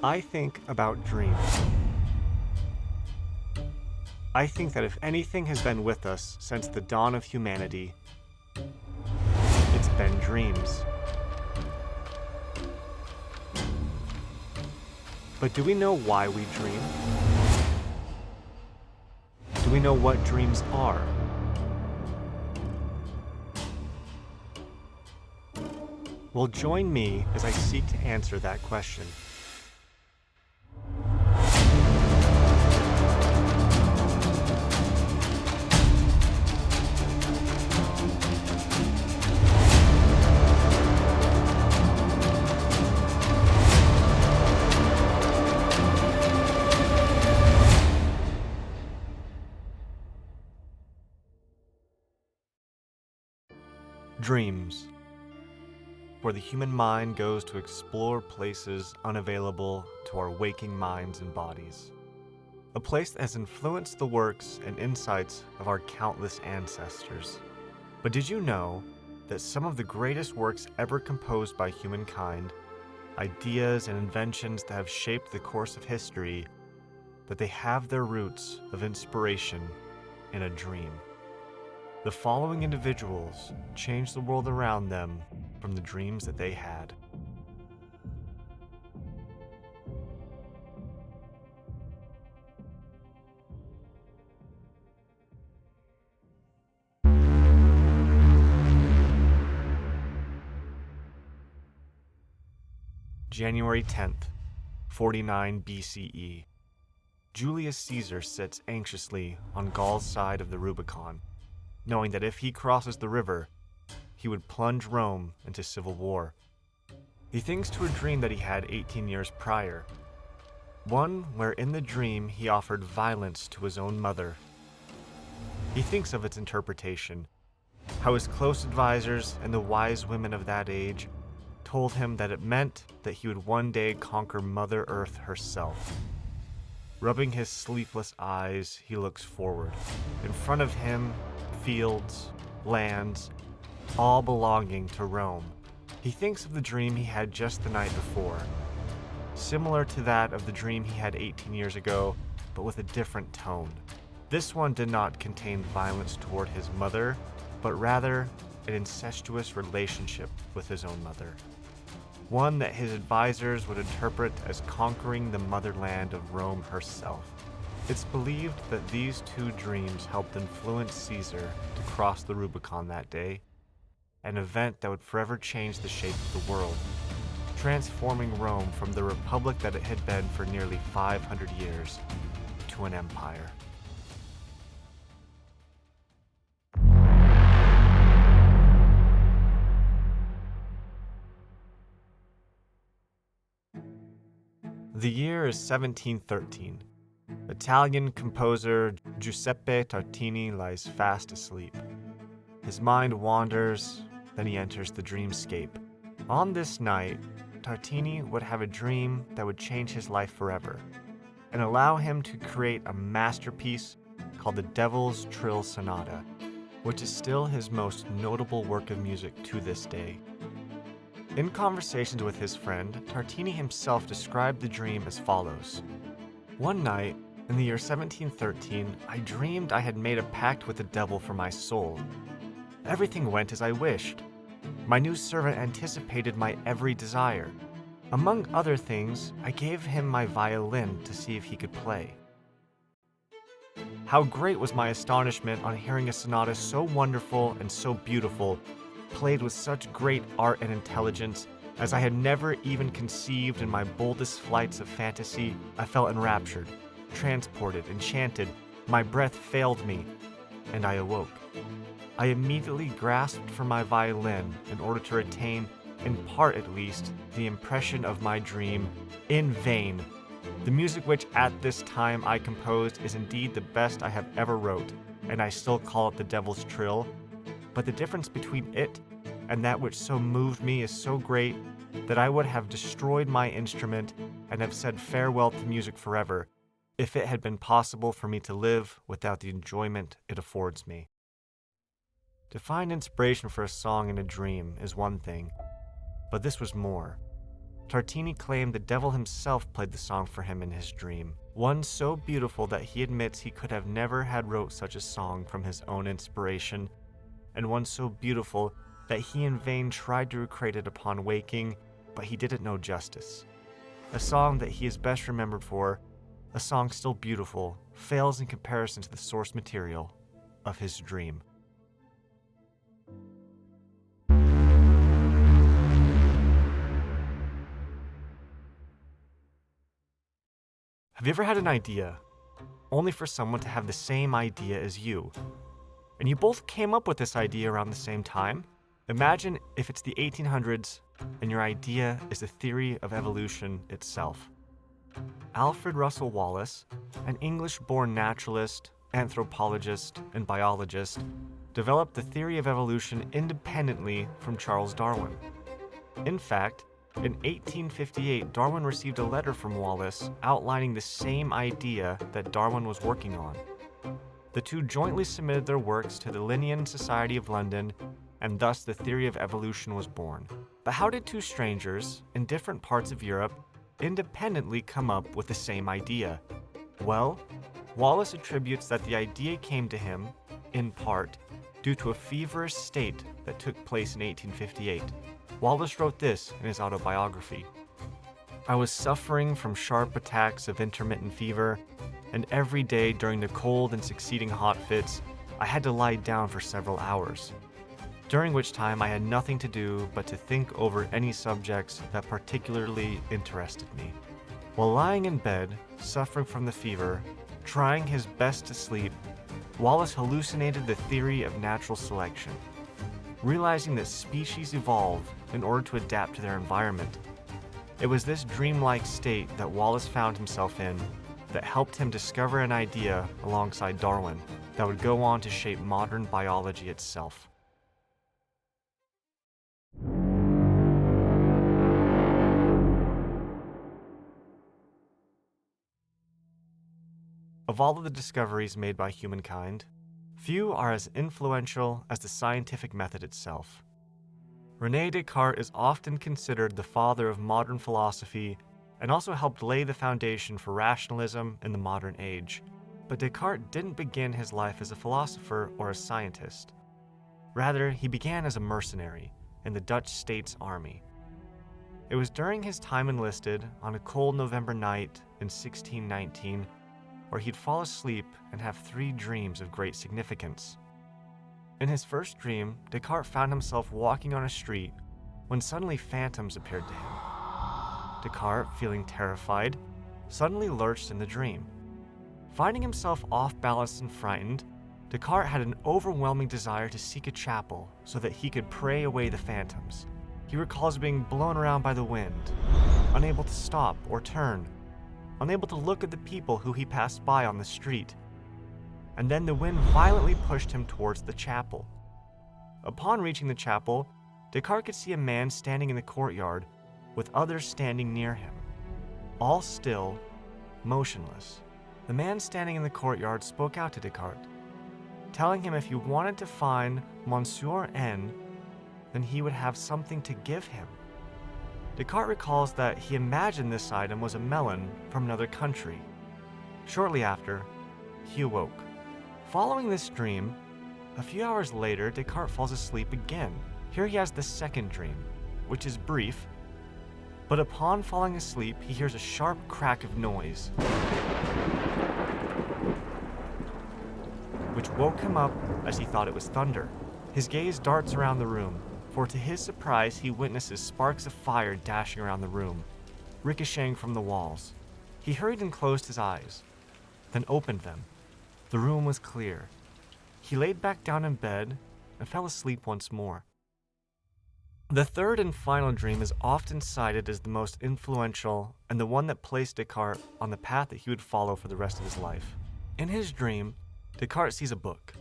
I think about dreams. I think that if anything has been with us since the dawn of humanity, it's been dreams. But do we know why we dream? Do we know what dreams are? Well, join me as I seek to answer that question. Dreams, where the human mind goes to explore places unavailable to our waking minds and bodies. A place that has influenced the works and insights of our countless ancestors. But did you know that some of the greatest works ever composed by humankind, ideas and inventions that have shaped the course of history, that they have their roots of inspiration in a dream? The following individuals changed the world around them from the dreams that they had. January 10th, 49 BCE. Julius Caesar sits anxiously on Gaul's side of the Rubicon, knowing that if he crosses the river, he would plunge Rome into civil war. He thinks to a dream that he had 18 years prior, one where in the dream he offered violence to his own mother. He thinks of its interpretation, how his close advisors and the wise women of that age told him that it meant that he would one day conquer Mother Earth herself. Rubbing his sleepless eyes, he looks forward. In front of him, fields, lands, all belonging to Rome. He thinks of the dream he had just the night before, similar to that of the dream he had 18 years ago, but with a different tone. This one did not contain violence toward his mother, but rather an incestuous relationship with his own mother. One that his advisors would interpret as conquering the motherland of Rome herself. It's believed that these two dreams helped influence Caesar to cross the Rubicon that day, an event that would forever change the shape of the world, transforming Rome from the republic that it had been for nearly 500 years to an empire. The year is 1713. Italian composer Giuseppe Tartini lies fast asleep. His mind wanders, then he enters the dreamscape. On this night, Tartini would have a dream that would change his life forever and allow him to create a masterpiece called the Devil's Trill Sonata, which is still his most notable work of music to this day. In conversations with his friend, Tartini himself described the dream as follows. One night, in the year 1713, I dreamed I had made a pact with the devil for my soul. Everything went as I wished. My new servant anticipated my every desire. Among other things, I gave him my violin to see if he could play. How great was my astonishment on hearing a sonata so wonderful and so beautiful, played with such great art and intelligence, as I had never even conceived in my boldest flights of fantasy. I felt enraptured, transported, enchanted. My breath failed me, and I awoke. I immediately grasped for my violin in order to retain, in part at least, the impression of my dream. In vain. The music which at this time I composed is indeed the best I have ever wrote, and I still call it the Devil's Trill, but the difference between it and that which so moved me is so great that I would have destroyed my instrument and have said farewell to music forever if it had been possible for me to live without the enjoyment it affords me. To find inspiration for a song in a dream is one thing, but this was more. Tartini claimed the devil himself played the song for him in his dream, one so beautiful that he admits he could have never had wrote such a song from his own inspiration, and one so beautiful that he in vain tried to recreate it upon waking, but he did it no justice. A song that he is best remembered for, a song still beautiful, fails in comparison to the source material of his dream. Have you ever had an idea, only for someone to have the same idea as you? And you both came up with this idea around the same time? Imagine if it's the 1800s and your idea is the theory of evolution itself. Alfred Russel Wallace, an English-born naturalist, anthropologist, and biologist, developed the theory of evolution independently from Charles Darwin. In fact, in 1858, Darwin received a letter from Wallace outlining the same idea that Darwin was working on. The two jointly submitted their works to the Linnean Society of London, and thus the theory of evolution was born. But how did two strangers in different parts of Europe independently come up with the same idea? Well, Wallace attributes that the idea came to him, in part, due to a feverish state that took place in 1858. Wallace wrote this in his autobiography: "I was suffering from sharp attacks of intermittent fever, and every day during the cold and succeeding hot fits, I had to lie down for several hours, during which time I had nothing to do but to think over any subjects that particularly interested me. While lying in bed, suffering from the fever, trying his best to sleep, Wallace hallucinated the theory of natural selection. Realizing that species evolve in order to adapt to their environment. It was this dreamlike state that Wallace found himself in that helped him discover an idea alongside Darwin that would go on to shape modern biology itself." Of all of the discoveries made by humankind, few are as influential as the scientific method itself. René Descartes is often considered the father of modern philosophy and also helped lay the foundation for rationalism in the modern age. But Descartes didn't begin his life as a philosopher or a scientist. Rather, he began as a mercenary in the Dutch States Army. It was during his time enlisted on a cold November night in 1619 where he'd fall asleep and have 3 dreams of great significance. In his first dream, Descartes found himself walking on a street when suddenly phantoms appeared to him. Descartes, feeling terrified, suddenly lurched in the dream. Finding himself off balance and frightened, Descartes had an overwhelming desire to seek a chapel so that he could pray away the phantoms. He recalls being blown around by the wind, unable to stop or turn, unable to look at the people who he passed by on the street. And then the wind violently pushed him towards the chapel. Upon reaching the chapel, Descartes could see a man standing in the courtyard with others standing near him, all still, motionless. The man standing in the courtyard spoke out to Descartes, telling him if he wanted to find Monsieur N, then he would have something to give him. Descartes recalls that he imagined this item was a melon from another country. Shortly after, he awoke. Following this dream, a few hours later, Descartes falls asleep again. Here he has the second dream, which is brief, but upon falling asleep, he hears a sharp crack of noise, which woke him up as he thought it was thunder. His gaze darts around the room, for to his surprise, he witnesses sparks of fire dashing around the room, ricocheting from the walls. He hurried and closed his eyes, then opened them. The room was clear. He laid back down in bed and fell asleep once more. The third and final dream is often cited as the most influential and the one that placed Descartes on the path that he would follow for the rest of his life. In his dream, Descartes sees a book,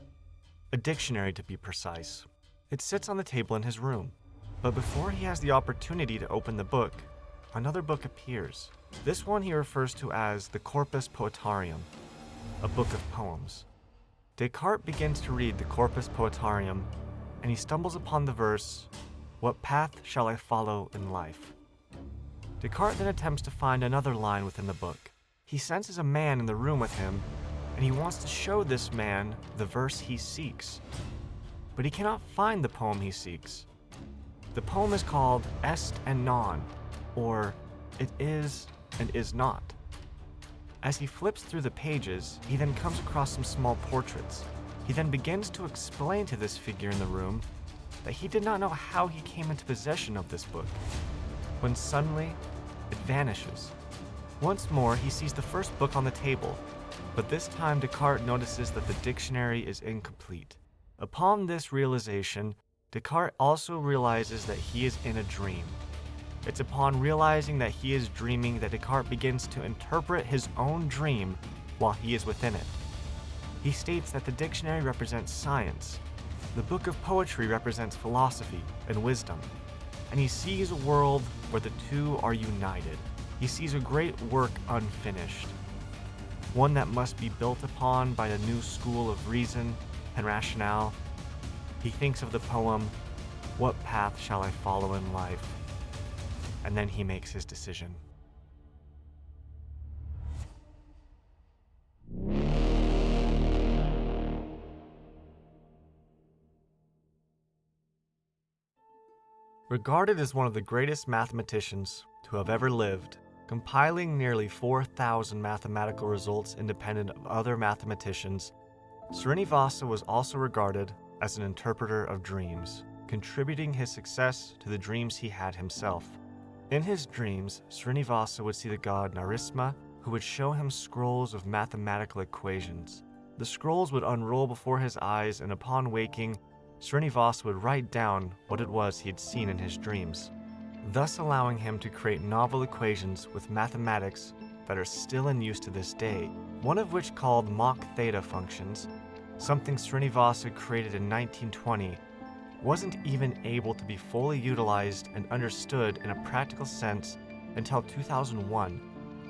a dictionary to be precise. It sits on the table in his room, but before he has the opportunity to open the book, another book appears. This one he refers to as the Corpus Poetarium, a book of poems. Descartes begins to read the Corpus Poetarium, and he stumbles upon the verse, "What path shall I follow in life?" Descartes then attempts to find another line within the book. He senses a man in the room with him, and he wants to show this man the verse he seeks. But he cannot find the poem he seeks. The poem is called Est and Non, or It Is and Is Not. As he flips through the pages, he then comes across some small portraits. He then begins to explain to this figure in the room that he did not know how he came into possession of this book, when suddenly it vanishes. Once more, he sees the first book on the table, but this time Descartes notices that the dictionary is incomplete. Upon this realization, Descartes also realizes that he is in a dream. It's upon realizing that he is dreaming that Descartes begins to interpret his own dream while he is within it. He states that the dictionary represents science, the book of poetry represents philosophy and wisdom, and he sees a world where the two are united. He sees a great work unfinished, one that must be built upon by a new school of reason and rationale. He thinks of the poem, "What path shall I follow in life?" And then he makes his decision. Regarded as one of the greatest mathematicians to have ever lived, compiling nearly 4,000 mathematical results independent of other mathematicians, Srinivasa was also regarded as an interpreter of dreams, contributing his success to the dreams he had himself. In his dreams, Srinivasa would see the god Narasimha, who would show him scrolls of mathematical equations. The scrolls would unroll before his eyes, and upon waking, Srinivasa would write down what it was he had seen in his dreams, thus allowing him to create novel equations with mathematics that are still in use to this day, one of which called Mach theta functions, something Srinivasa created in 1920, wasn't even able to be fully utilized and understood in a practical sense until 2001,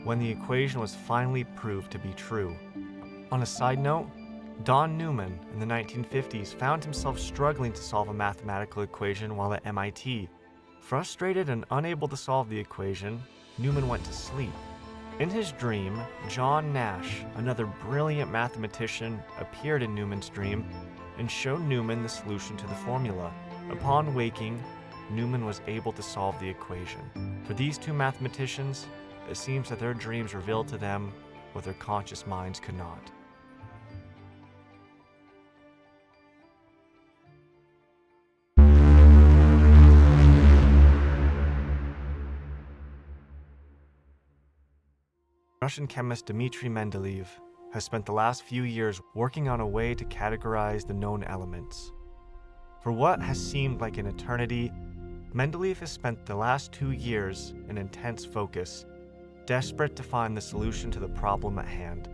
when the equation was finally proved to be true. On a side note, Don Newman in the 1950s found himself struggling to solve a mathematical equation while at MIT. Frustrated and unable to solve the equation, Newman went to sleep. In his dream, John Nash, another brilliant mathematician, appeared in Newman's dream and showed Newman the solution to the formula. Upon waking, Newman was able to solve the equation. For these two mathematicians, it seems that their dreams revealed to them what their conscious minds could not. Russian chemist Dmitry Mendeleev has spent the last few years working on a way to categorize the known elements. For what has seemed like an eternity, Mendeleev has spent the last 2 years in intense focus, desperate to find the solution to the problem at hand.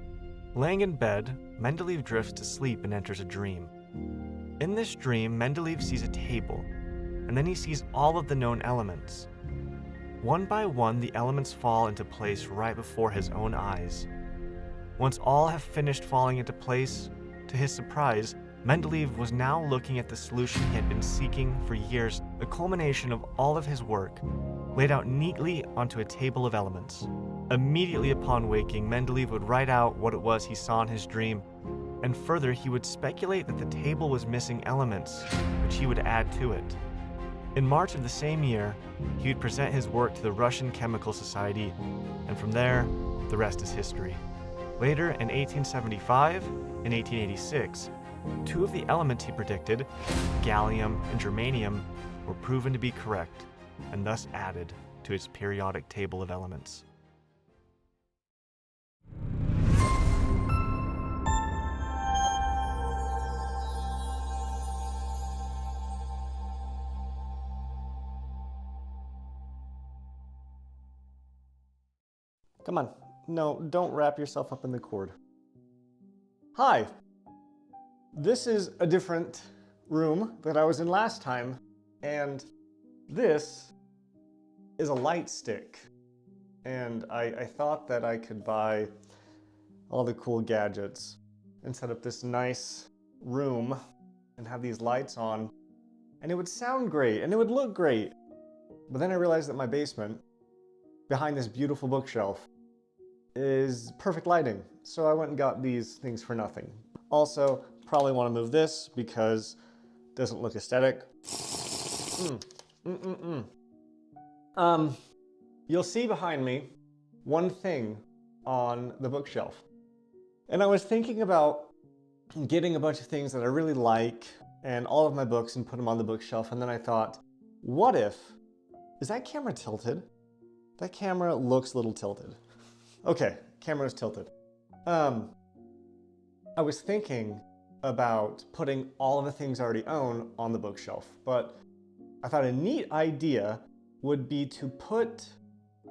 Laying in bed, Mendeleev drifts to sleep and enters a dream. In this dream, Mendeleev sees a table, and then he sees all of the known elements. One by one, the elements fall into place right before his own eyes. Once all have finished falling into place, to his surprise, Mendeleev was now looking at the solution he had been seeking for years, the culmination of all of his work, laid out neatly onto a table of elements. Immediately upon waking, Mendeleev would write out what it was he saw in his dream, and further he would speculate that the table was missing elements, which he would add to it. In March of the same year, he would present his work to the Russian Chemical Society, and from there, the rest is history. Later, in 1875 and 1886, two of the elements he predicted, gallium and germanium, were proven to be correct, and thus added to its periodic table of elements. Come on. No, don't wrap yourself up in the cord. Hi. This is a different room that I was in last time, and this is a light stick. And I thought that I could buy all the cool gadgets and set up this nice room and have these lights on, and it would sound great and it would look great. But then I realized that my basement behind this beautiful bookshelf is perfect lighting. So I went and got these things for nothing. Also, probably want to move this because it doesn't look aesthetic. You'll see behind me one thing on the bookshelf. And I was thinking about getting a bunch of things that I really like and all of my books and put them on the bookshelf. And then I thought, what if, is that camera tilted? That camera looks a little tilted. Okay, camera's tilted. I was thinking about putting all of the things I already own on the bookshelf, but I thought a neat idea would be to put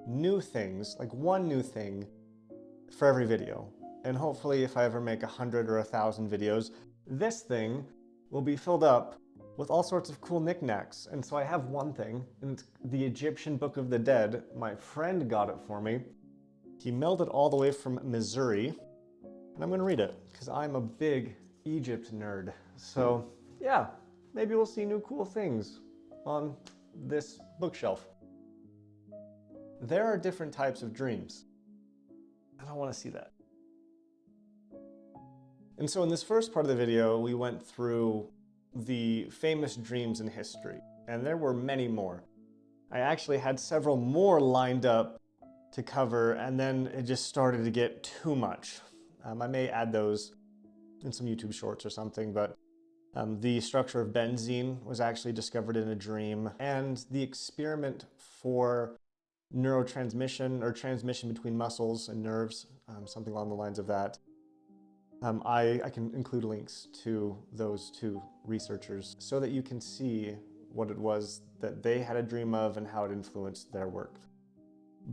new things, like one new thing for every video. And hopefully if I ever make 100 or 1,000 videos, this thing will be filled up with all sorts of cool knickknacks. And so I have one thing, and it's the Egyptian Book of the Dead. My friend got it for me. He mailed it all the way from Missouri, and I'm gonna read it, because I'm a big Egypt nerd. So yeah, maybe we'll see new cool things on this bookshelf. There are different types of dreams. I don't want to see that. And so in this first part of the video, we went through the famous dreams in history, and there were many more. I actually had several more lined up to cover, and then it just started to get too much. I may add those in some YouTube shorts or something, but the structure of benzene was actually discovered in a dream, and the experiment for neurotransmission or transmission between muscles and nerves, something along the lines of that. I can include links to those two researchers so that you can see what it was that they had a dream of and how it influenced their work.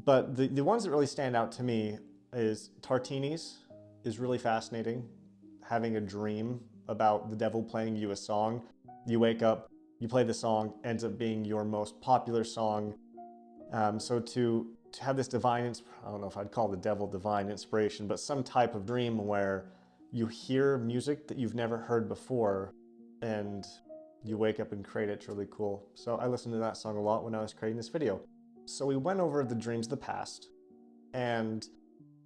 But the ones that really stand out to me is Tartini's is really fascinating. Having a dream about the devil playing you a song. You wake up, you play the song, ends up being your most popular song. So to have this divine, I don't know if I'd call the devil divine inspiration, but some type of dream where you hear music that you've never heard before and you wake up and create it, it's really cool. So I listened to that song a lot when I was creating this video. So we went over the dreams of the past, and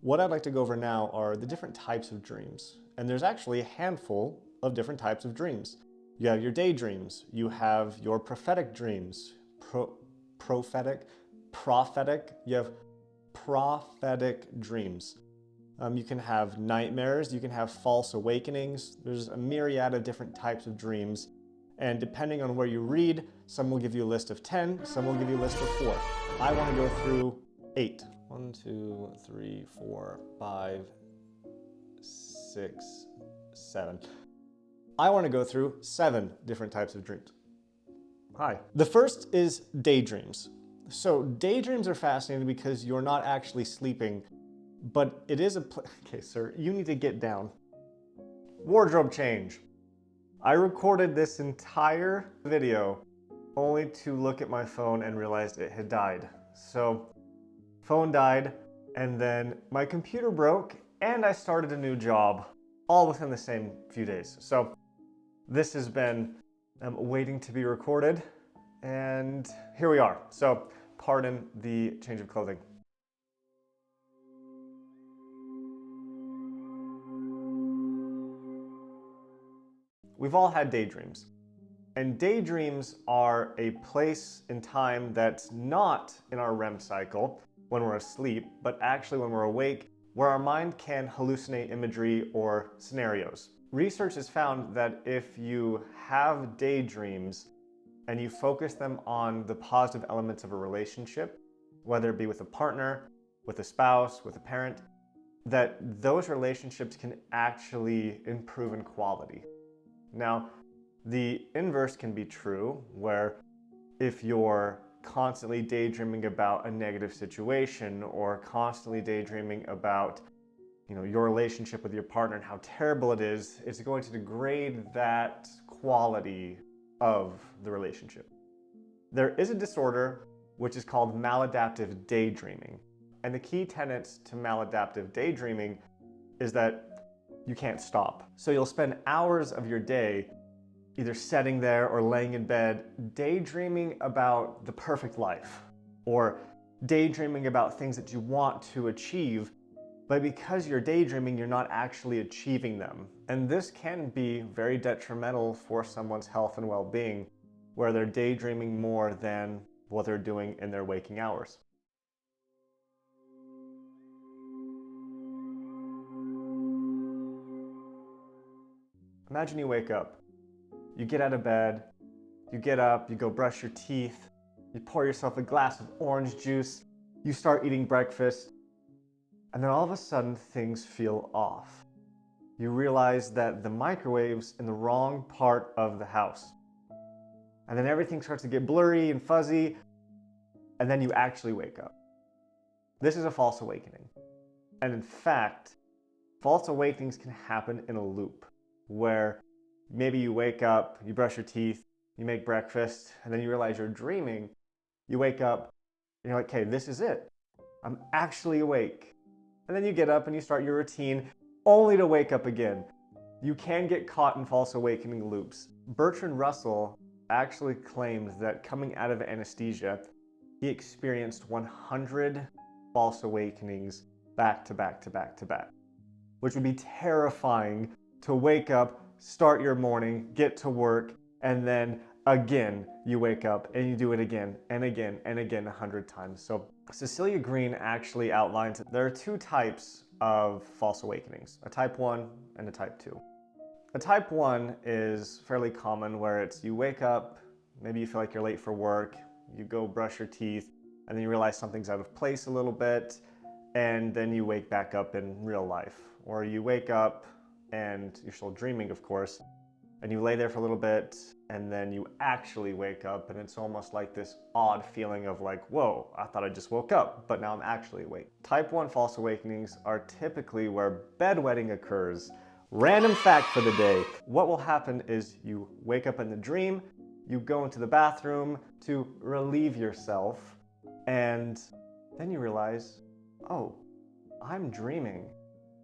what I'd like to go over now are the different types of dreams. And there's actually a handful of different types of dreams. You have your daydreams, you have your prophetic dreams, prophetic, you have prophetic dreams. You can have nightmares, you can have false awakenings. There's a myriad of different types of dreams. And depending on where you read, some will give you a list of 10, some will give you a list of 4. I want to go through 8. 1, 2, 3, 4, 5, 6, 7. I want to go through 7 different types of dreams. Hi. The first is daydreams. So daydreams are fascinating because you're not actually sleeping, but it is okay, sir, you need to get down. Wardrobe change. I recorded this entire video only to look at my phone and realized it had died. So phone died, and then my computer broke, and I started a new job all within the same few days. So this has been waiting to be recorded, and here we are. So pardon the change of clothing. We've all had daydreams. And daydreams are a place in time that's not in our REM cycle when we're asleep, but actually when we're awake, where our mind can hallucinate imagery or scenarios. Research has found that if you have daydreams and you focus them on the positive elements of a relationship, whether it be with a partner, with a spouse, with a parent, that those relationships can actually improve in quality. Now, the inverse can be true, where if you're constantly daydreaming about a negative situation or constantly daydreaming about, your relationship with your partner and how terrible it is, it's going to degrade that quality of the relationship. There is a disorder which is called maladaptive daydreaming. And the key tenets to maladaptive daydreaming is that you can't stop. So you'll spend hours of your day either sitting there or laying in bed daydreaming about the perfect life, or daydreaming about things that you want to achieve, but because you're daydreaming, you're not actually achieving them. And this can be very detrimental for someone's health and well-being, where they're daydreaming more than what they're doing in their waking hours. Imagine you wake up, you get out of bed, you get up, you go brush your teeth, you pour yourself a glass of orange juice, you start eating breakfast, and then all of a sudden things feel off. You realize that the microwave's in the wrong part of the house. And then everything starts to get blurry and fuzzy, and then you actually wake up. This is a false awakening. And in fact, false awakenings can happen in a loop, where maybe you wake up, you brush your teeth, you make breakfast, and then you realize you're dreaming. You wake up, and you're like, okay, this is it. I'm actually awake. And then you get up and you start your routine, only to wake up again. You can get caught in false awakening loops. Bertrand Russell actually claimed that coming out of anesthesia, he experienced 100 false awakenings back to back to back to back, which would be terrifying to wake up, start your morning, get to work, and then again, you wake up and you do it again and again and again 100 times. So Cecilia Green actually outlines that there are two types of false awakenings, a type 1 and a type 2. A type 1 is fairly common, where it's you wake up, maybe you feel like you're late for work, you go brush your teeth, and then you realize something's out of place a little bit, and then you wake back up in real life. Or you wake up and you're still dreaming, of course, and you lay there for a little bit, and then you actually wake up, and it's almost like this odd feeling of like, whoa, I thought I just woke up, but now I'm actually awake. Type 1 false awakenings are typically where bedwetting occurs. Random fact for the day. What will happen is you wake up in the dream, you go into the bathroom to relieve yourself, and then you realize, oh, I'm dreaming.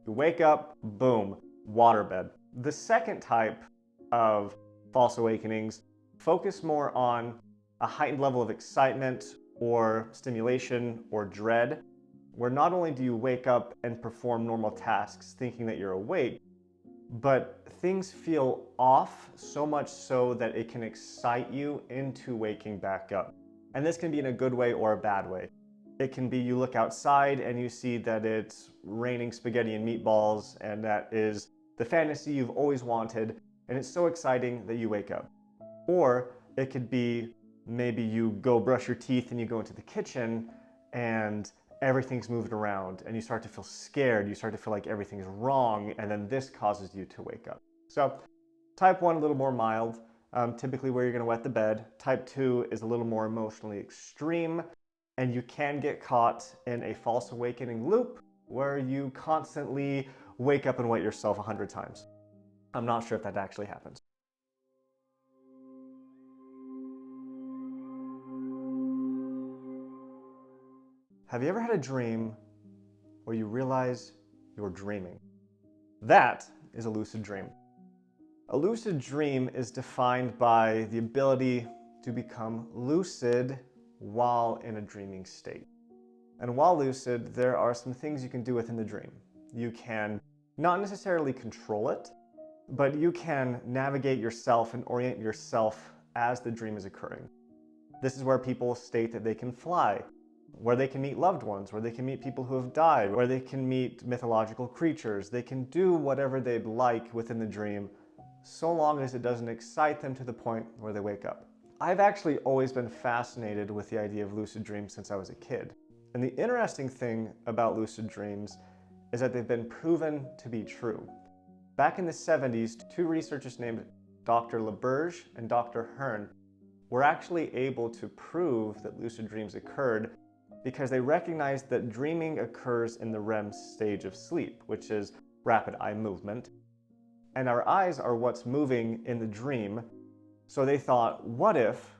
You wake up, boom, waterbed. The second type of false awakenings focus more on a heightened level of excitement or stimulation or dread, where not only do you wake up and perform normal tasks thinking that you're awake, but things feel off, so much so that it can excite you into waking back up. And this can be in a good way or a bad way. It can be you look outside and you see that it's raining spaghetti and meatballs, and that is the fantasy you've always wanted, and it's so exciting that you wake up. Or it could be maybe you go brush your teeth and you go into the kitchen and everything's moved around and you start to feel scared, you start to feel like everything's wrong, and then this causes you to wake up. So type 1, a little more mild, typically where you're going to wet the bed. Type 2 is a little more emotionally extreme, and you can get caught in a false awakening loop where you constantly wake up and wet yourself 100 times. I'm not sure if that actually happens. Have you ever had a dream where you realize you're dreaming? That is a lucid dream. A lucid dream is defined by the ability to become lucid while in a dreaming state. And while lucid, there are some things you can do within the dream. You can not necessarily control it, but you can navigate yourself and orient yourself as the dream is occurring. This is where people state that they can fly, where they can meet loved ones, where they can meet people who have died, where they can meet mythological creatures. They can do whatever they'd like within the dream, so long as it doesn't excite them to the point where they wake up. I've actually always been fascinated with the idea of lucid dreams since I was a kid. And the interesting thing about lucid dreams is that they've been proven to be true. Back in the 70s, two researchers named Dr. LaBerge and Dr. Hearn were actually able to prove that lucid dreams occurred because they recognized that dreaming occurs in the REM stage of sleep, which is rapid eye movement. And our eyes are what's moving in the dream. So they thought, what if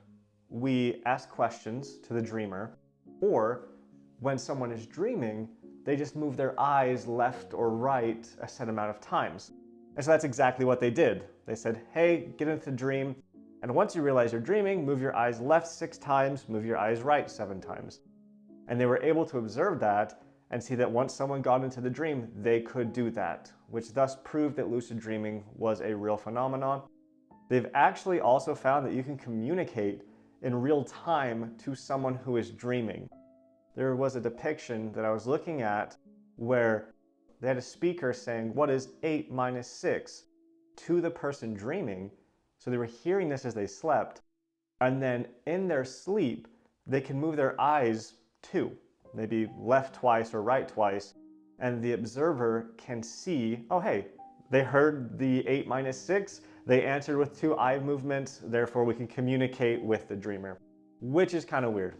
we ask questions to the dreamer, or when someone is dreaming, they just move their eyes left or right a set amount of times. And so that's exactly what they did. They said, hey, get into the dream, and once you realize you're dreaming, move your eyes left 6 times, move your eyes right 7 times. And they were able to observe that and see that once someone got into the dream, they could do that, which thus proved that lucid dreaming was a real phenomenon. They've actually also found that you can communicate in real time to someone who is dreaming. There was a depiction that I was looking at where they had a speaker saying, "What is 8 minus 6?" to the person dreaming. So they were hearing this as they slept. And then in their sleep, they can move their eyes too, maybe left twice or right twice. And the observer can see, oh, hey, they heard the 8 minus 6. They answered with 2 eye movements. Therefore, we can communicate with the dreamer, which is kind of weird.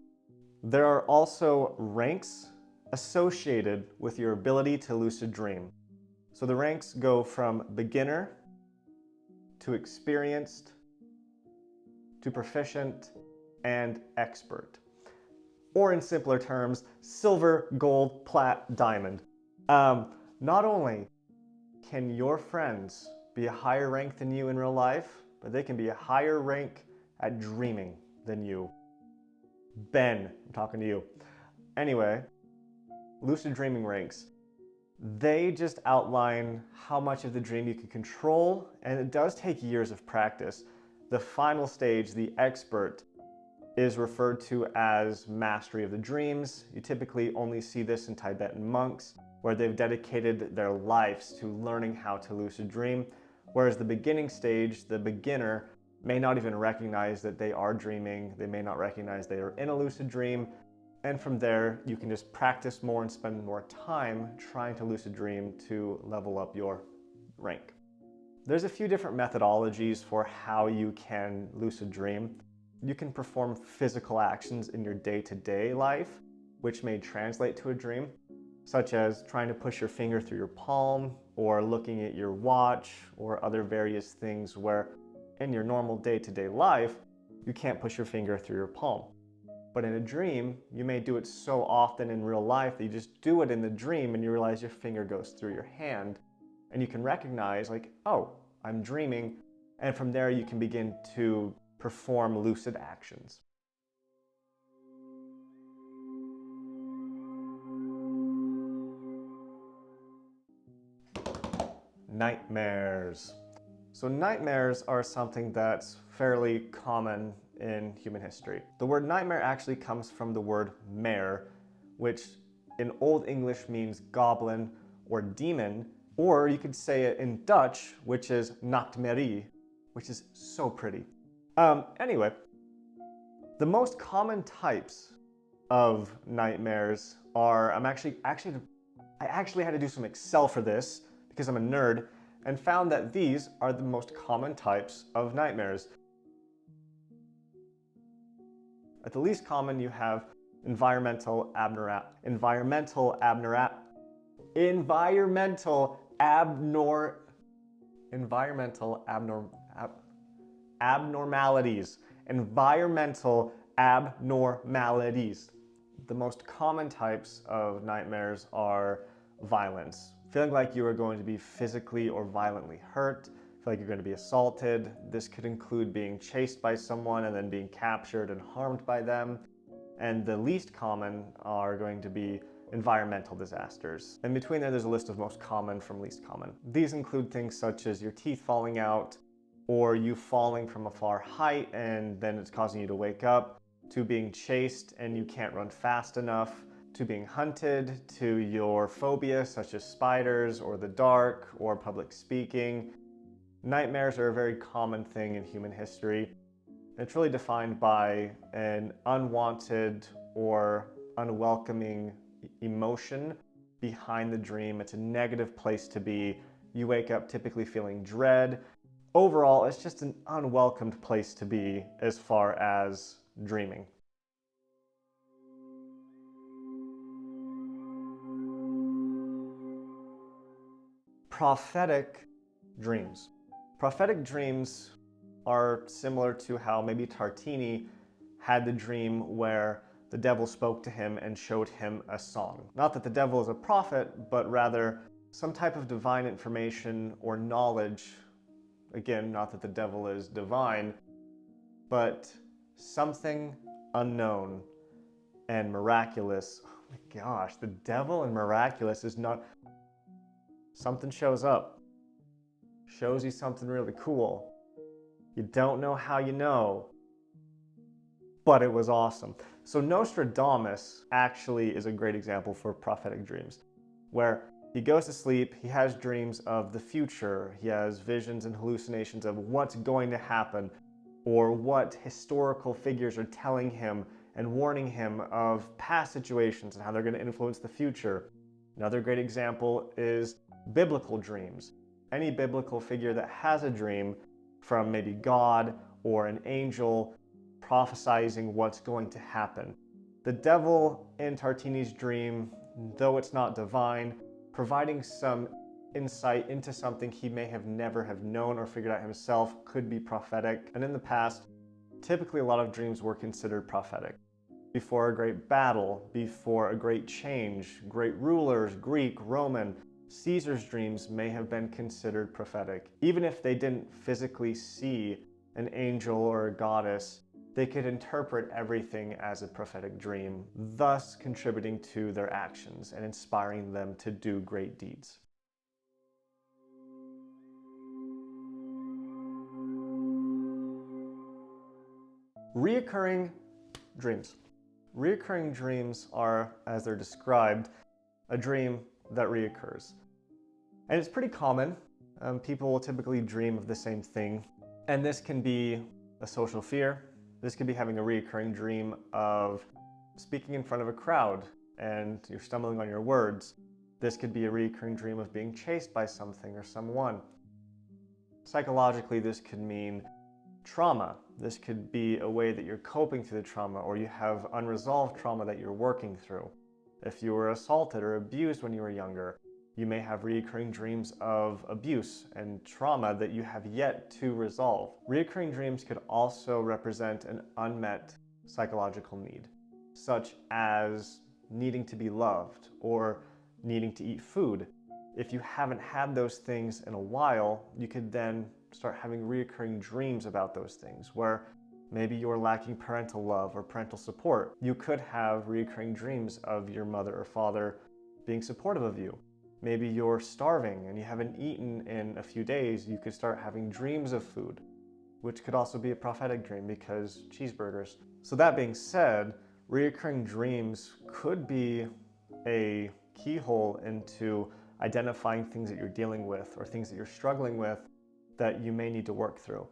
There are also ranks associated with your ability to lucid dream. So the ranks go from beginner to experienced to proficient and expert. Or in simpler terms, silver, gold, plat, diamond. Not only can your friends be a higher rank than you in real life, but they can be a higher rank at dreaming than you. Ben, I'm talking to you. Anyway, lucid dreaming ranks. They just outline how much of the dream you can control, and it does take years of practice. The final stage, the expert, is referred to as mastery of the dreams. You typically only see this in Tibetan monks, where they've dedicated their lives to learning how to lucid dream, whereas the beginning stage, the beginner, may not even recognize that they are dreaming. They may not recognize they are in a lucid dream. And from there, you can just practice more and spend more time trying to lucid dream to level up your rank. There's a few different methodologies for how you can lucid dream. You can perform physical actions in your day-to-day life, which may translate to a dream, such as trying to push your finger through your palm, or looking at your watch, or other various things where in your normal day-to-day life, you can't push your finger through your palm. But in a dream, you may do it so often in real life that you just do it in the dream and you realize your finger goes through your hand. And you can recognize, like, oh, I'm dreaming. And from there, you can begin to perform lucid actions. Nightmares. So nightmares are something that's fairly common in human history. The word nightmare actually comes from the word mare, which in Old English means goblin or demon, or you could say it in Dutch, which is nachtmerrie, which is so pretty. Anyway, the most common types of nightmares are, I actually had to do some Excel for this because I'm a nerd, and found that these are the most common types of nightmares. At the least common, you have environmental abnormalities. The most common types of nightmares are violence. Feeling like you are going to be physically or violently hurt, feel like you're going to be assaulted. This could include being chased by someone and then being captured and harmed by them. And the least common are going to be environmental disasters. In between there's a list of most common from least common. These include things such as your teeth falling out, or you falling from a far height and then it's causing you to wake up, to being chased and you can't run fast enough, to being hunted, to your phobia such as spiders or the dark or public speaking. Nightmares are a very common thing in human history. It's really defined by an unwanted or unwelcoming emotion behind the dream. It's a negative place to be. You wake up typically feeling dread. Overall, it's just an unwelcomed place to be as far as dreaming. Prophetic dreams. Prophetic dreams are similar to how maybe Tartini had the dream where the devil spoke to him and showed him a song. Not that the devil is a prophet, but rather some type of divine information or knowledge. Again, not that the devil is divine, but something unknown and miraculous. Oh my gosh, the devil and miraculous is not... Something shows up, shows you something really cool. You don't know how you know, but it was awesome. So Nostradamus actually is a great example for prophetic dreams, where he goes to sleep, he has dreams of the future, he has visions and hallucinations of what's going to happen, or what historical figures are telling him and warning him of past situations and how they're going to influence the future. Another great example is biblical dreams. Any biblical figure that has a dream from maybe God or an angel prophesizing what's going to happen. The devil in Tartini's dream, though it's not divine, providing some insight into something he may have never have known or figured out himself, could be prophetic. And in the past, typically a lot of dreams were considered prophetic. Before a great battle, before a great change, great rulers, Greek, Roman, Caesar's dreams may have been considered prophetic. Even if they didn't physically see an angel or a goddess, they could interpret everything as a prophetic dream, thus contributing to their actions and inspiring them to do great deeds. Reoccurring dreams. Reoccurring dreams are, as they're described, a dream that reoccurs. And it's pretty common. People will typically dream of the same thing. And this can be a social fear. This could be having a reoccurring dream of speaking in front of a crowd and you're stumbling on your words. This could be a reoccurring dream of being chased by something or someone. Psychologically, this could mean trauma. This could be a way that you're coping through the trauma, or you have unresolved trauma that you're working through. If you were assaulted or abused when you were younger, you may have recurring dreams of abuse and trauma that you have yet to resolve. Recurring dreams could also represent an unmet psychological need, such as needing to be loved or needing to eat food. If you haven't had those things in a while, you could then start having recurring dreams about those things, where maybe you're lacking parental love or parental support. You could have recurring dreams of your mother or father being supportive of you. Maybe you're starving and you haven't eaten in a few days. You could start having dreams of food, which could also be a prophetic dream because cheeseburgers. So that being said, recurring dreams could be a keyhole into identifying things that you're dealing with or things that you're struggling with that you may need to work through.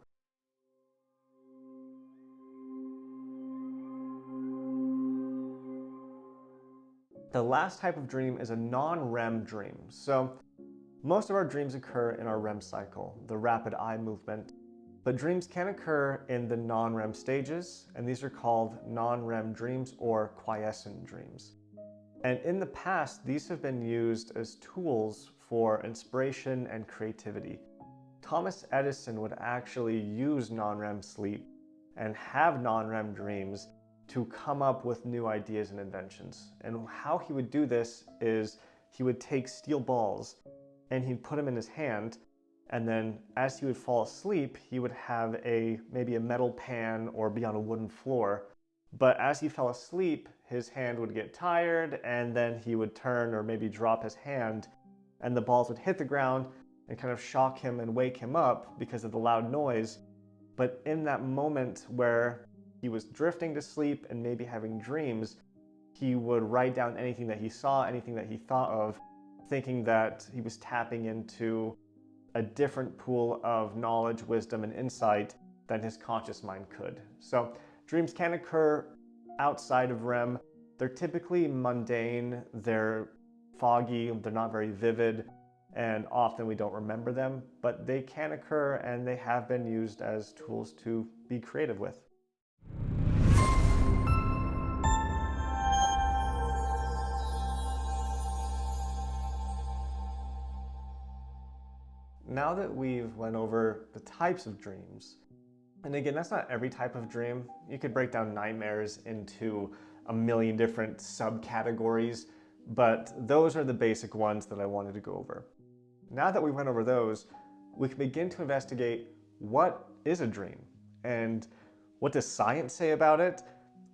The last type of dream is a non-REM dream. So most of our dreams occur in our REM cycle, the rapid eye movement, but dreams can occur in the non-REM stages, and these are called non-REM dreams or quiescent dreams. And in the past, these have been used as tools for inspiration and creativity. Thomas Edison would actually use non-REM sleep and have non-REM dreams to come up with new ideas and inventions. And how he would do this is he would take steel balls and he'd put them in his hand, and then as he would fall asleep, he would have maybe a metal pan or be on a wooden floor. But as he fell asleep, his hand would get tired and then he would turn or maybe drop his hand and the balls would hit the ground and kind of shock him and wake him up because of the loud noise. But in that moment where he was drifting to sleep and maybe having dreams, he would write down anything that he saw, anything that he thought of, thinking that he was tapping into a different pool of knowledge, wisdom, and insight than his conscious mind could. So dreams can occur outside of REM. They're typically mundane, they're foggy, they're not very vivid, and often we don't remember them, but they can occur and they have been used as tools to be creative with. Now that we've went over the types of dreams, and again, that's not every type of dream. You could break down nightmares into a million different subcategories, but those are the basic ones that I wanted to go over. Now that we went over those, we can begin to investigate what is a dream and what does science say about it?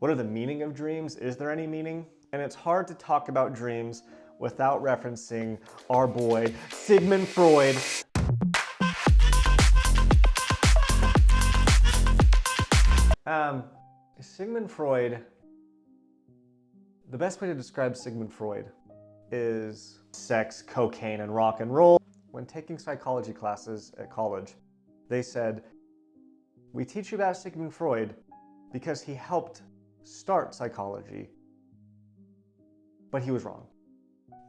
What are the meaning of dreams? Is there any meaning? And it's hard to talk about dreams without referencing our boy, Sigmund Freud. Sigmund Freud, the best way to describe Sigmund Freud is sex, cocaine, and rock and roll. When taking psychology classes at college, they said, we teach you about Sigmund Freud because he helped start psychology, but he was wrong.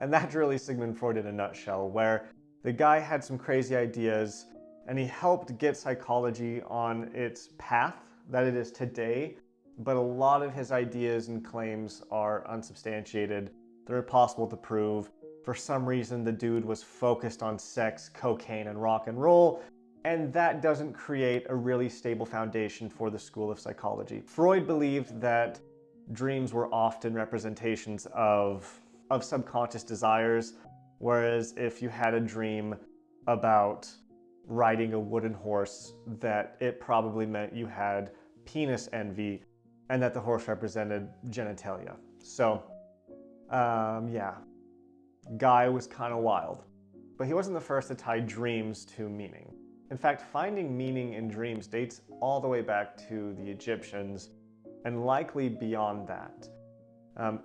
And that's really Sigmund Freud in a nutshell, where the guy had some crazy ideas and he helped get psychology on its path that it is today, but a lot of his ideas and claims are unsubstantiated. They're impossible to prove. For some reason, the dude was focused on sex, cocaine, and rock and roll, and that doesn't create a really stable foundation for the school of psychology. Freud believed that dreams were often representations of subconscious desires, whereas if you had a dream about riding a wooden horse, that it probably meant you had penis envy and that the horse represented genitalia. So, yeah, guy was kind of wild. But he wasn't the first to tie dreams to meaning. In fact, finding meaning in dreams dates all the way back to the Egyptians and likely beyond that.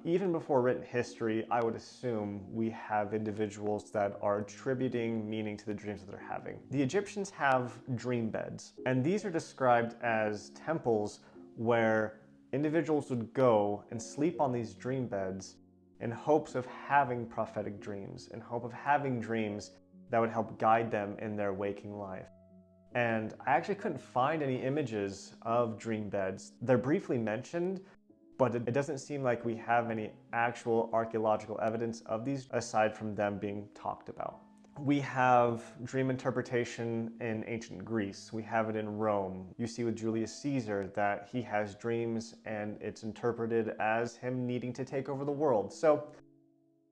Even before written history, I would assume we have individuals that are attributing meaning to the dreams that they're having. The Egyptians have dream beds, and these are described as temples where individuals would go and sleep on these dream beds in hopes of having prophetic dreams, in hope of having dreams that would help guide them in their waking life. And I actually couldn't find any images of dream beds. They're briefly mentioned, but it doesn't seem like we have any actual archaeological evidence of these aside from them being talked about. We have dream interpretation in ancient Greece. We have it in Rome. You see with Julius Caesar that he has dreams and it's interpreted as him needing to take over the world. So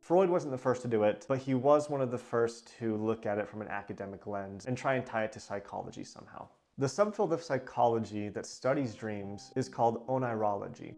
Freud wasn't the first to do it, but he was one of the first to look at it from an academic lens and try and tie it to psychology somehow. The subfield of psychology that studies dreams is called oneirology.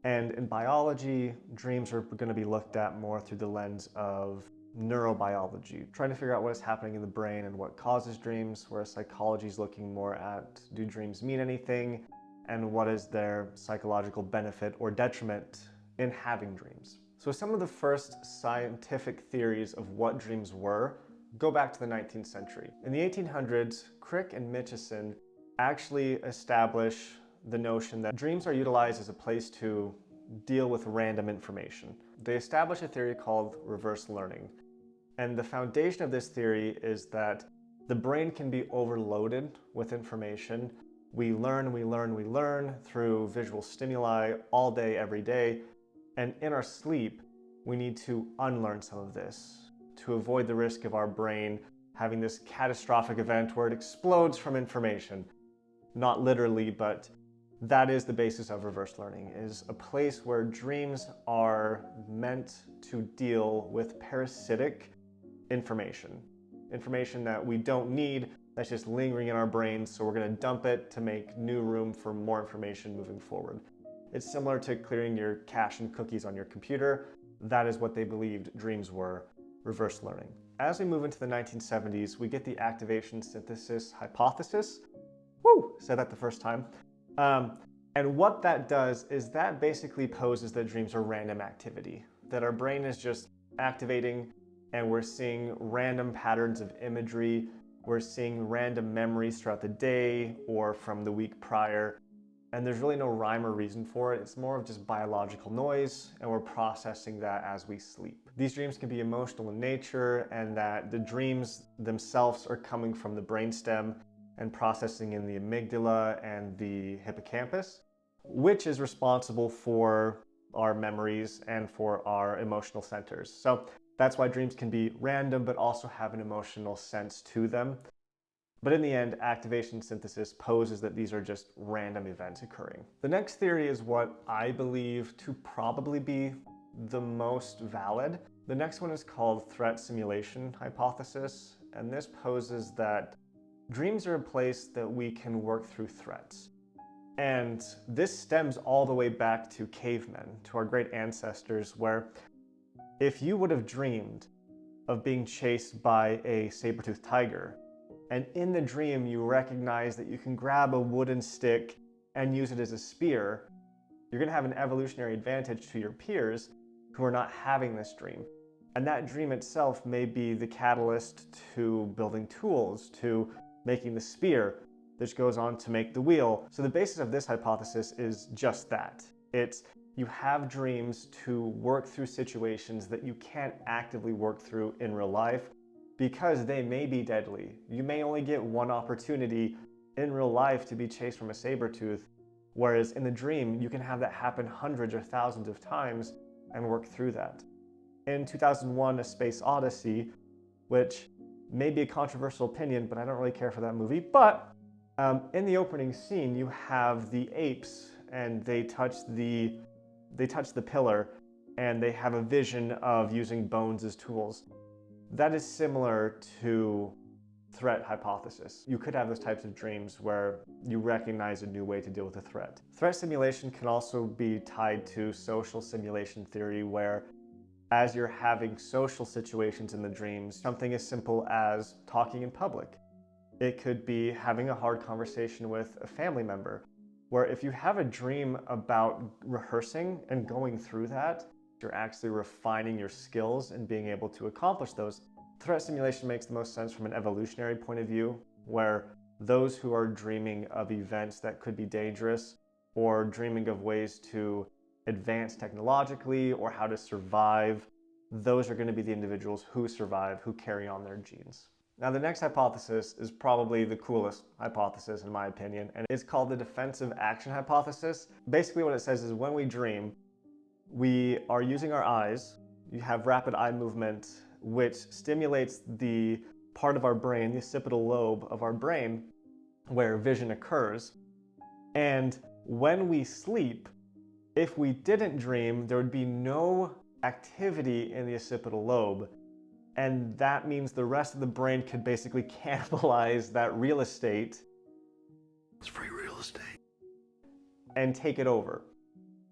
And in biology, dreams are going to be looked at more through the lens of neurobiology, trying to figure out what is happening in the brain and what causes dreams, whereas psychology is looking more at, do dreams mean anything, and what is their psychological benefit or detriment in having dreams. So some of the first scientific theories of what dreams were go back to the 19th century. In the 1800s, Crick and Mitchison actually establish the notion that dreams are utilized as a place to deal with random information. They establish a theory called reverse learning. And the foundation of this theory is that the brain can be overloaded with information. We learn through visual stimuli all day, every day. And in our sleep, we need to unlearn some of this to avoid the risk of our brain having this catastrophic event where it explodes from information. Not literally, but that is the basis of reverse learning, is a place where dreams are meant to deal with parasitic information that we don't need, that's just lingering in our brains, so we're going to dump it to make new room for more information moving forward. It's similar to clearing your cache and cookies on your computer. That is what they believed dreams were, reverse learning. As we move into the 1970s, we get the activation synthesis hypothesis. Woo! Said that the first time. And what that does is that basically poses that dreams are random activity, that our brain is just activating and we're seeing random patterns of imagery, we're seeing random memories throughout the day or from the week prior, and there's really no rhyme or reason for it. It's more of just biological noise, and we're processing that as we sleep. These dreams can be emotional in nature, and that the dreams themselves are coming from the brainstem and processing in the amygdala and the hippocampus, which is responsible for our memories and for our emotional centers. So that's why dreams can be random, but also have an emotional sense to them. But in the end, activation synthesis poses that these are just random events occurring. The next theory is what I believe to probably be the most valid. The next one is called threat simulation hypothesis, and this poses that dreams are a place that we can work through threats. And this stems all the way back to cavemen, to our great ancestors, where if you would have dreamed of being chased by a saber-toothed tiger, and in the dream you recognize that you can grab a wooden stick and use it as a spear, you're going to have an evolutionary advantage to your peers who are not having this dream. And that dream itself may be the catalyst to building tools, to making the spear, which goes on to make the wheel. So the basis of this hypothesis is just that. It's you have dreams to work through situations that you can't actively work through in real life because they may be deadly. You may only get one opportunity in real life to be chased from a saber-tooth, whereas in the dream, you can have that happen hundreds or thousands of times and work through that. In 2001, A Space Odyssey, which may be a controversial opinion, but I don't really care for that movie, but in the opening scene, you have the apes and they touch the pillar and they have a vision of using bones as tools. That is similar to threat hypothesis. You could have those types of dreams where you recognize a new way to deal with a threat. Threat simulation can also be tied to social simulation theory, where as you're having social situations in the dreams, something as simple as talking in public. It could be having a hard conversation with a family member, where if you have a dream about rehearsing and going through that, you're actually refining your skills and being able to accomplish those. Threat simulation makes the most sense from an evolutionary point of view, where those who are dreaming of events that could be dangerous or dreaming of ways to advance technologically or how to survive, those are going to be the individuals who survive, who carry on their genes. Now, the next hypothesis is probably the coolest hypothesis in my opinion, and it's called the defensive action hypothesis. Basically what it says is when we dream, we are using our eyes. You have rapid eye movement, which stimulates the part of our brain, the occipital lobe of our brain, where vision occurs. And when we sleep, if we didn't dream, there would be no activity in the occipital lobe. And that means the rest of the brain could basically cannibalize that real estate. It's free real estate. And take it over.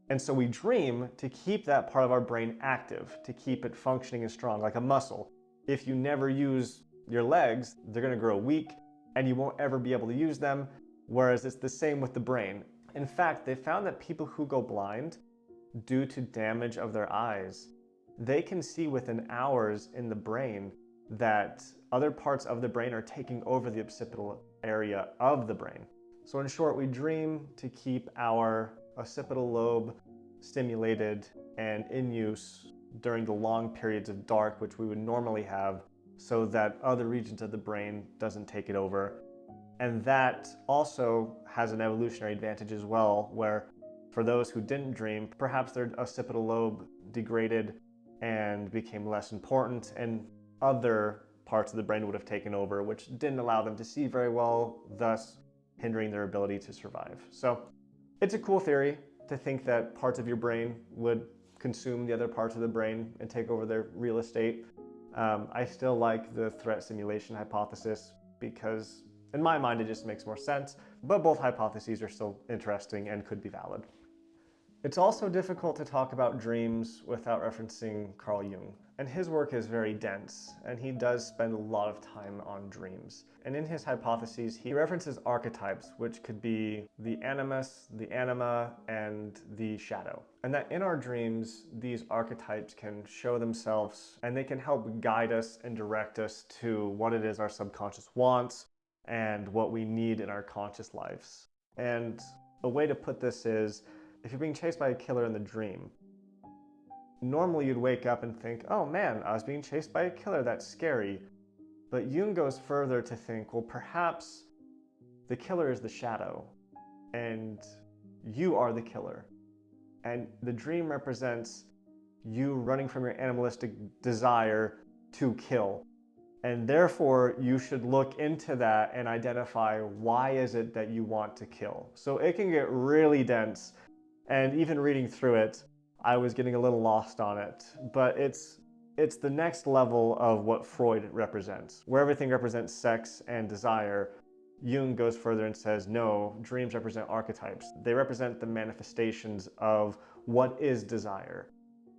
And so we dream to keep that part of our brain active, to keep it functioning and strong, like a muscle. If you never use your legs, they're going to grow weak and you won't ever be able to use them, whereas it's the same with the brain. In fact, they found that people who go blind due to damage of their eyes, they can see within hours in the brain that other parts of the brain are taking over the occipital area of the brain. So in short, we dream to keep our occipital lobe stimulated and in use during the long periods of dark, which we would normally have, so that other regions of the brain doesn't take it over. And that also has an evolutionary advantage as well, where for those who didn't dream, perhaps their occipital lobe degraded and became less important, and other parts of the brain would have taken over, which didn't allow them to see very well, thus hindering their ability to survive. So it's a cool theory to think that parts of your brain would consume the other parts of the brain and take over their real estate. I still like the threat simulation hypothesis because in my mind it just makes more sense, but both hypotheses are still interesting and could be valid. It's also difficult to talk about dreams without referencing Carl Jung, and his work is very dense, and he does spend a lot of time on dreams. And in his hypotheses, he references archetypes, which could be the animus, the anima, and the shadow. And that in our dreams, these archetypes can show themselves, and they can help guide us and direct us to what it is our subconscious wants and what we need in our conscious lives. And a way to put this is, if you're being chased by a killer in the dream, normally you'd wake up and think, oh man, I was being chased by a killer, that's scary. But Jung goes further to think, well, perhaps the killer is the shadow and you are the killer. And the dream represents you running from your animalistic desire to kill. And therefore, you should look into that and identify why is it that you want to kill. So it can get really dense. And even reading through it, I was getting a little lost on it. But it's the next level of what Freud represents, where everything represents sex and desire. Jung goes further and says, no, dreams represent archetypes. They represent the manifestations of what is desire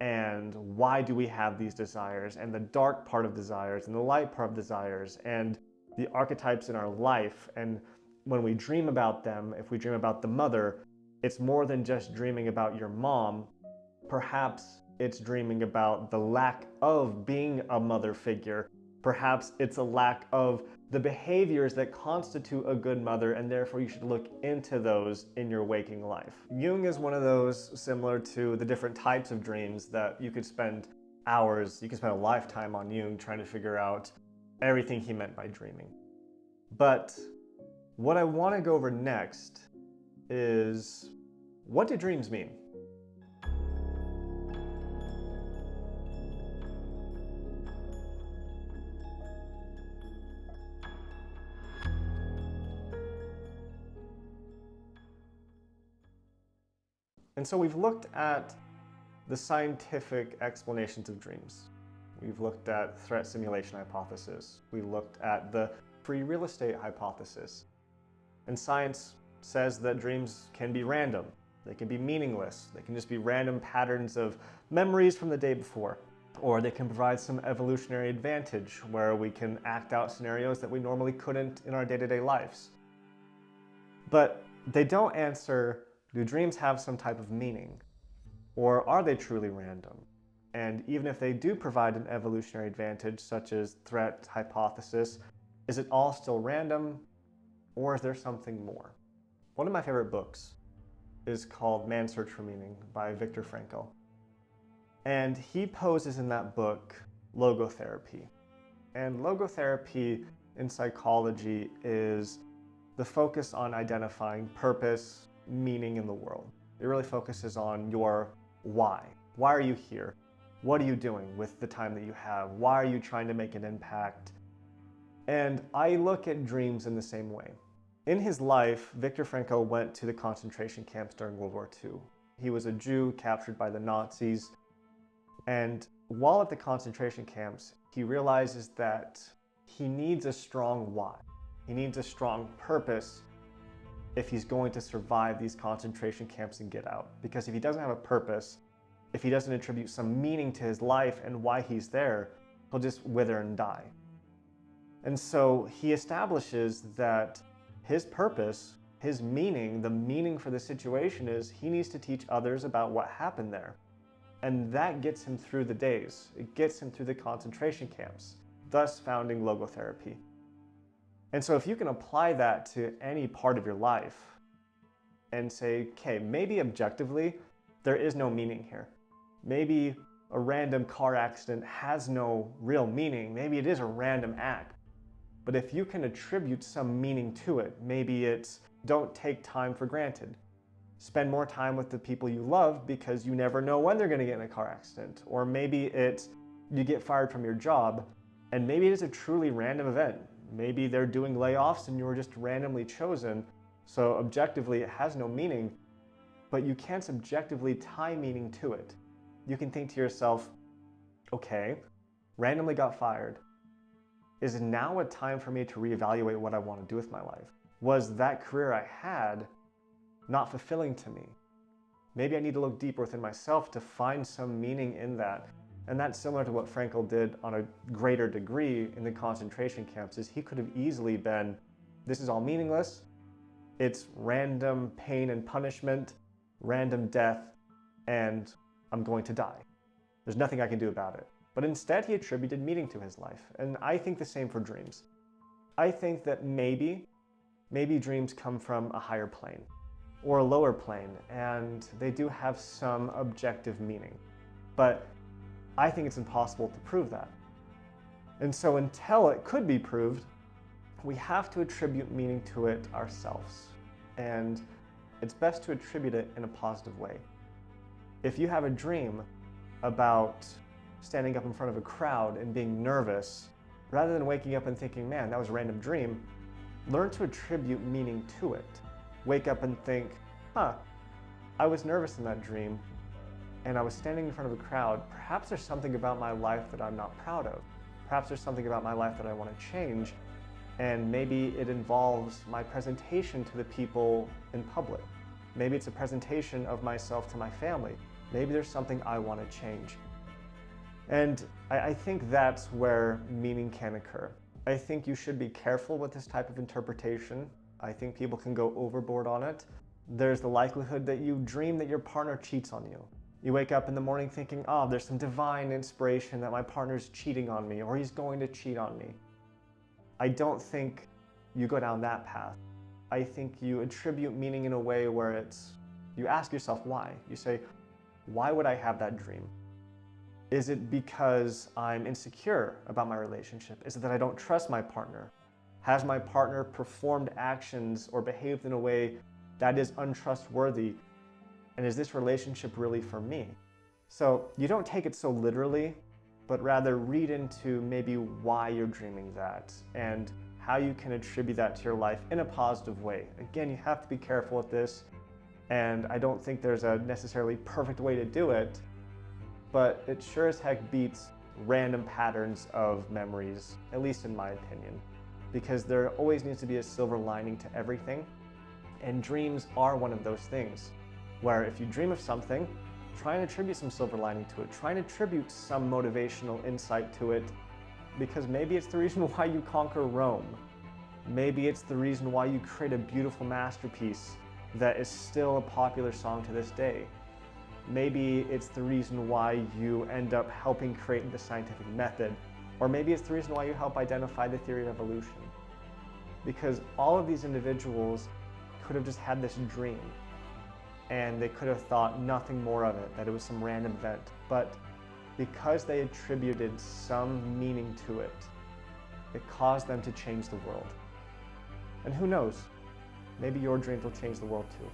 and why do we have these desires, and the dark part of desires and the light part of desires, and the archetypes in our life. And when we dream about them, if we dream about the mother, it's more than just dreaming about your mom. Perhaps it's dreaming about the lack of being a mother figure. Perhaps it's a lack of the behaviors that constitute a good mother, and therefore you should look into those in your waking life. Jung is one of those, similar to the different types of dreams, that you could spend hours, you could spend a lifetime on Jung trying to figure out everything he meant by dreaming. But what I want to go over next is, what do dreams mean? And so we've looked at the scientific explanations of dreams. We've looked at threat simulation hypothesis. We looked at the free real estate hypothesis. And science says that dreams can be random. They can be meaningless. They can just be random patterns of memories from the day before. Or they can provide some evolutionary advantage where we can act out scenarios that we normally couldn't in our day-to-day lives. But they don't answer, do dreams have some type of meaning? Or are they truly random? And even if they do provide an evolutionary advantage, such as threat hypothesis, is it all still random, or is there something more? One of my favorite books is called Man's Search for Meaning by Viktor Frankl. And he poses in that book logotherapy. And logotherapy in psychology is the focus on identifying purpose, meaning in the world. It really focuses on your why. Why are you here? What are you doing with the time that you have? Why are you trying to make an impact? And I look at dreams in the same way. In his life, Viktor Frankl went to the concentration camps during World War II. He was a Jew captured by the Nazis. And while at the concentration camps, he realizes that he needs a strong why. He needs a strong purpose if he's going to survive these concentration camps and get out. Because if he doesn't have a purpose, if he doesn't attribute some meaning to his life and why he's there, he'll just wither and die. And so he establishes that his purpose, his meaning, the meaning for the situation is he needs to teach others about what happened there. And that gets him through the days. It gets him through the concentration camps, thus founding logotherapy. And so if you can apply that to any part of your life and say, okay, maybe objectively, there is no meaning here. Maybe a random car accident has no real meaning. Maybe it is a random act. But if you can attribute some meaning to it, maybe it's don't take time for granted. Spend more time with the people you love because you never know when they're going to get in a car accident. Or maybe it's you get fired from your job, and maybe it is a truly random event. Maybe they're doing layoffs and you were just randomly chosen. So objectively, it has no meaning, but you can't subjectively tie meaning to it. You can think to yourself, okay, randomly got fired. Is now a time for me to reevaluate what I want to do with my life? Was that career I had not fulfilling to me? Maybe I need to look deeper within myself to find some meaning in that. And that's similar to what Frankl did on a greater degree in the concentration camps, is he could have easily been, this is all meaningless, it's random pain and punishment, random death, and I'm going to die. There's nothing I can do about it. But instead he attributed meaning to his life. And I think the same for dreams. I think that maybe dreams come from a higher plane or a lower plane, and they do have some objective meaning. But I think it's impossible to prove that. And so until it could be proved, we have to attribute meaning to it ourselves. And it's best to attribute it in a positive way. If you have a dream about standing up in front of a crowd and being nervous, rather than waking up and thinking, man, that was a random dream, learn to attribute meaning to it. Wake up and think, I was nervous in that dream, and I was standing in front of a crowd. Perhaps there's something about my life that I'm not proud of. Perhaps there's something about my life that I want to change. And maybe it involves my presentation to the people in public. Maybe it's a presentation of myself to my family. Maybe there's something I want to change. And I think that's where meaning can occur. I think you should be careful with this type of interpretation. I think people can go overboard on it. There's the likelihood that you dream that your partner cheats on you. You wake up in the morning thinking, oh, there's some divine inspiration that my partner's cheating on me or he's going to cheat on me. I don't think you go down that path. I think you attribute meaning in a way where you ask yourself why. You say, why would I have that dream? Is it because I'm insecure about my relationship? Is it that I don't trust my partner? Has my partner performed actions or behaved in a way that is untrustworthy? And is this relationship really for me? So you don't take it so literally, but rather read into maybe why you're dreaming that and how you can attribute that to your life in a positive way. Again, you have to be careful with this, and I don't think there's a necessarily perfect way to do it, but it sure as heck beats random patterns of memories, at least in my opinion, because there always needs to be a silver lining to everything, and dreams are one of those things, where if you dream of something, try and attribute some silver lining to it. Try and attribute some motivational insight to it, because maybe it's the reason why you conquer Rome. Maybe it's the reason why you create a beautiful masterpiece that is still a popular song to this day. Maybe it's the reason why you end up helping create the scientific method, or maybe it's the reason why you help identify the theory of evolution. Because all of these individuals could have just had this dream, and they could have thought nothing more of it, that it was some random event. But because they attributed some meaning to it, it caused them to change the world. And who knows, maybe your dreams will change the world too.